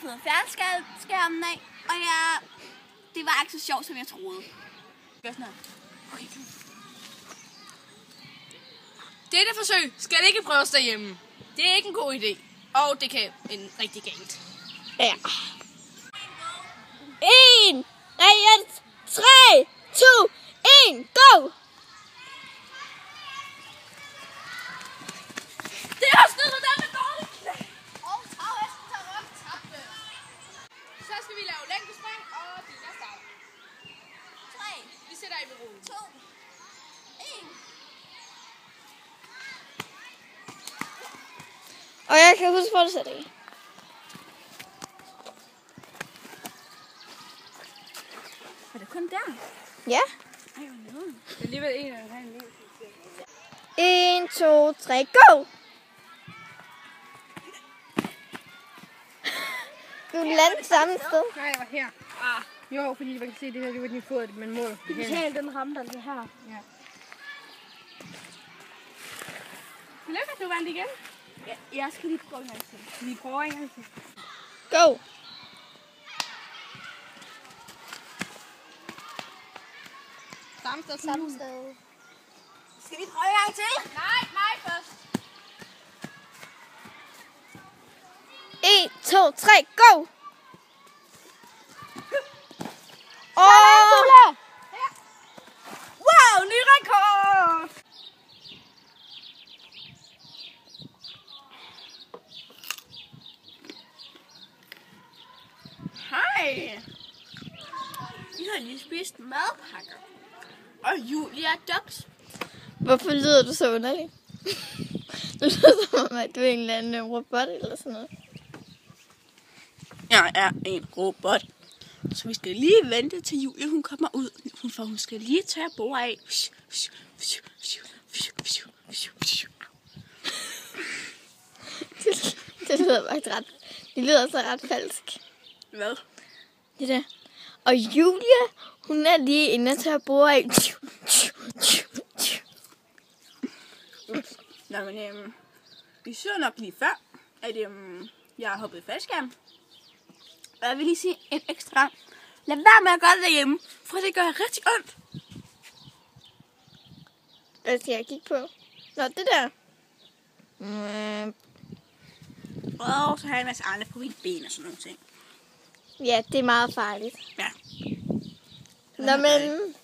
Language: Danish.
fået fjernskærmen af, og det var ikke så sjovt, som jeg troede. Gør sådan her. Okay. Dette forsøg skal ikke prøves derhjemme. Det er ikke en god idé, og det kan en rigtig galt. Ja. 1, 3, 2, 1, go! Det er også noget, der er dårligt knæ. Og travhesten tager op tabte. Så skal vi lave længdespring og billerstart. 3, Vi sætter i bero. 2, 1. Og jeg kan huske, hvor du sætter i. Er det kun der? Ja. Ej, hvor nederen. Det er alligevel en af dem. 1, 2, 3, go! Du landte samme sted. Nej, jeg var her. Jo, fordi man kan se, det her, det var din fod, man måler. Den ramte altså her. Ja. Tillykke, du vandt igen. Ja, jeg skal lige prøve en gang til. Vi prøver en gang til. Go! Samme sted. Skal vi prøve en gang til? Nej, mig først. 1, 2, 3, go! Åh! Wow, ny rekord! Hej! Vi har lige spist madpakker. Og Julia Ducks. Hvorfor lyder du så underligt? Du lyder som om, at du er en eller anden robot eller sådan noget. Jeg er en robot. Så vi skal lige vente til Julia, hun kommer ud. For hun skal lige tage bord af. Det lyder faktisk det lyder så ret falsk. Hvad? Det der. Og Julia, hun er lige inde og tager bord af. Nå, men vi så nok lige før, at jeg har hoppet i faldskærm. Og jeg vil lige sige en ekstra gang. Lad være med at gøre det derhjemme, for det gør rigtig ondt. Hvad skal jeg kigge på? Nå, det der. Og så har jeg en masse andre på mine ben og sådan nogle ting. Ja, det er meget farligt. Ja. Nå, men...